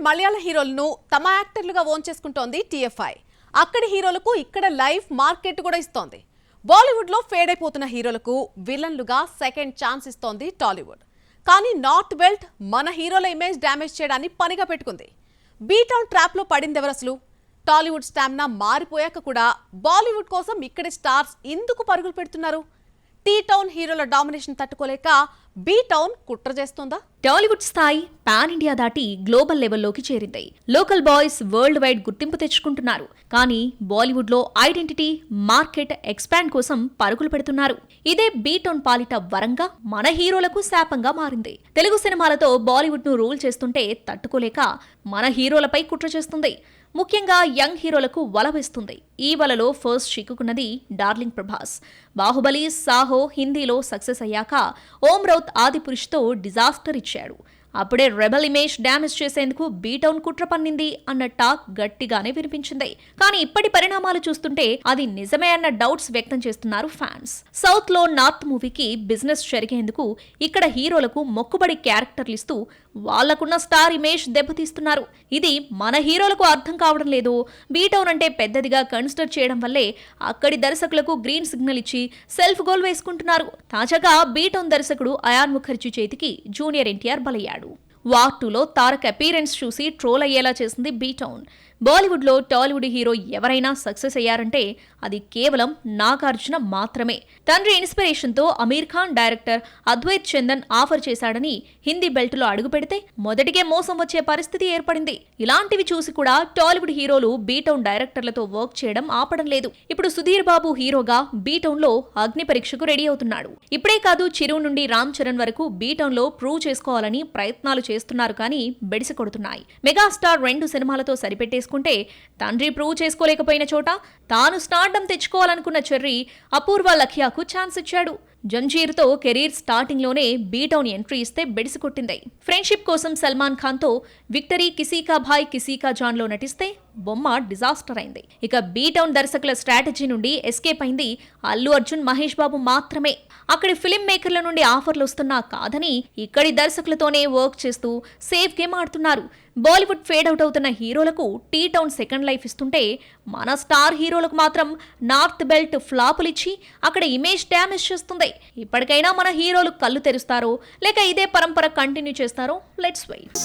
మలయాళ హీరోలను తమ యాక్టర్లుగా ఓన్ చేసుకుంటోంది టీఎఫ్ఐ. అక్కడి హీరోలకు ఇక్కడ లైవ్ మార్కెట్ కూడా ఇస్తోంది. బాలీవుడ్ లో ఫేడ్ అయిపోతున్న హీరోలకు విలన్లుగా సెకండ్ ఛాన్స్ ఇస్తోంది టాలీవుడ్. కానీ నార్త్ బెల్ట్ మన హీరోల ఇమేజ్ డ్యామేజ్ చేయడాన్ని పనిగా పెట్టుకుంది. బీటౌన్ ట్రాప్ లో పడిందెవరు అసలు? టాలీవుడ్ స్టామినా మారిపోయాక కూడా బాలీవుడ్ కోసం ఇక్కడి స్టార్స్ ఎందుకు పరుగులు పెడుతున్నారు? టీ టౌన్ హీరోల డామినేషన్ తట్టుకోలేక బీ టౌన్ కుట్ర చేస్తుందా? టాలీవుడ్ స్థాయి పాన్ ఇండియా దాటి గ్లోబల్ లెవెల్లోకి చేరింది. లోకల్ బాయ్స్ వరల్డ్ వైడ్ గుర్తింపు తెచ్చుకుంటున్నారు. కానీ బాలీవుడ్ లో ఐడెంటిటీ, మార్కెట్ ఎక్స్పాండ్ కోసం పరుగులు పెడుతున్నారు. ఇదే బీ టౌన్ పాలిట వరంగా మన హీరోలకు శాపంగా మారింది. తెలుగు సినిమాలతో బాలీవుడ్ ను రూల్ చేస్తుంటే తట్టుకోలేక మన హీరోలపై కుట్ర చేస్తుంది. ముఖ్యంగా యంగ్ హీరోలకు వల వేస్తుంది. ఈ వలలో ఫస్ట్ చిక్కుకున్నది డార్లింగ్ ప్రభాస్. బాహుబలి, సాహో హిందీలో సక్సెస్ అయ్యాక ఓం రౌత్ ఆదిపురుష్తో డిజాస్టర్ ఇచ్చాడు. అప్పుడే రెబల్ ఇమేజ్ డ్యామేజ్ చేసేందుకు బీటౌన్ కుట్ర పన్నింది అన్న టాక్ గట్టిగానే వినిపించింది. కానీ ఇప్పటి పరిణామాలు చూస్తుంటే అది నిజమే అన్న డౌట్స్ వ్యక్తం చేస్తున్నారు ఫ్యాన్స్. సౌత్ లో నార్త్ మూవీకి బిజినెస్ జరిగేందుకు ఇక్కడ హీరోలకు మొక్కుబడి క్యారెక్టర్లు ఇస్తూ వాళ్లకున్న స్టార్ ఇమేజ్ దెబ్బతీస్తున్నారు. ఇది మన హీరోలకు అర్థం కావడం లేదు. బీటౌన్ అంటే పెద్దదిగా కన్సిడర్ చేయడం వల్లే అక్కడి దర్శకులకు గ్రీన్ సిగ్నల్ ఇచ్చి సెల్ఫ్ గోల్ వేసుకుంటున్నారు. తాజాగా బీటౌన్ దర్శకుడు అయాన్ ముఖర్జీ చేతికి జూనియర్ ఎన్టీఆర్ బలయ్యాడు. వార్ 2లో తారక్ అపీరెన్స్ చూసి ట్రోల్ అయ్యేలా చేసింది బీటౌన్. బాలీవుడ్ లో టాలీవుడ్ హీరో ఎవరైనా సక్సెస్ అయ్యారంటే అది కేవలం నాగార్జున మాత్రమే. తండ్రి ఇన్స్పిరేషన్ తో అమీర్ ఖాన్ డైరెక్టర్ అద్వైత్ చందన్ ఆఫర్ చేశాడని హిందీ బెల్ట్ లో అడుగు పెడితే మొదటికే మోసం వచ్చే పరిస్థితి ఏర్పడింది. ఇలాంటివి చూసి కూడా టాలీవుడ్ హీరోలు బీటౌన్ డైరెక్టర్లతో వర్క్ చేయడం ఆపడం లేదు. ఇప్పుడు సుధీర్ బాబు హీరోగా బీటౌన్ లో అగ్ని పరీక్షకు రెడీ అవుతున్నాడు. ఇప్పుడే కాదు, చిరు నుండి రామ్ చరణ్ వరకు బీటౌన్ లో ప్రూవ్ చేసుకోవాలని ప్రయత్నాలు చేస్తున్నారు. కానీ బెడిసి కొడుతున్నాయి. మెగాస్టార్ 2 సినిమాలతో సరిపెట్టేసుకుంటే తండ్రి ప్రూవ్ చేసుకోలేకపోయిన చోట తాను స్టార్డమ్ తెచ్చుకోవాలనుకున్న చెర్రీ అపూర్వ లఖియాకు ఛాన్స్ ఇచ్చాడు. జంజీర్తో కెరీర్ స్టార్టింగ్ లోనే బీటౌన్ ఎంట్రీ ఇస్తే బెడిసి కొట్టింది. ఫ్రెండ్షిప్ కోసం సల్మాన్ ఖాన్ తో విక్టరీ కిసీకా భాయ్ కిసీకా జాన్ లో నటిస్తే బొమ్మ డిజాస్టర్ అయింది. ఇక బీటౌన్ దర్శకుల స్ట్రాటజీ నుండి ఎస్కేప్ అయింది అల్లు అర్జున్, మహేష్ బాబు మాత్రమే. అక్కడి ఫిల్మ్ మేకర్ల నుండి ఆఫర్లు వస్తున్నా కాదని ఇక్కడి దర్శకులతోనే వర్క్ చేస్తూ సేఫ్ గేమ్ ఆడుతున్నారు. బాలీవుడ్ ఫేడ్ అవుట్ అవుతున్న హీరోలకు టీ టౌన్ సెకండ్ లైఫ్ ఇస్తుంటే మన స్టార్ హీరోలకు మాత్రం నార్త్ బెల్ట్ ఫ్లాపులిచ్చి అక్కడ ఇమేజ్ డ్యామేజ్ చేస్తుంది. ఇప్పటికైనా మన హీరోలు కళ్ళు తెరుస్తారో లేక ఇదే పరంపర కంటిన్యూ చేస్తారో? Let's wait.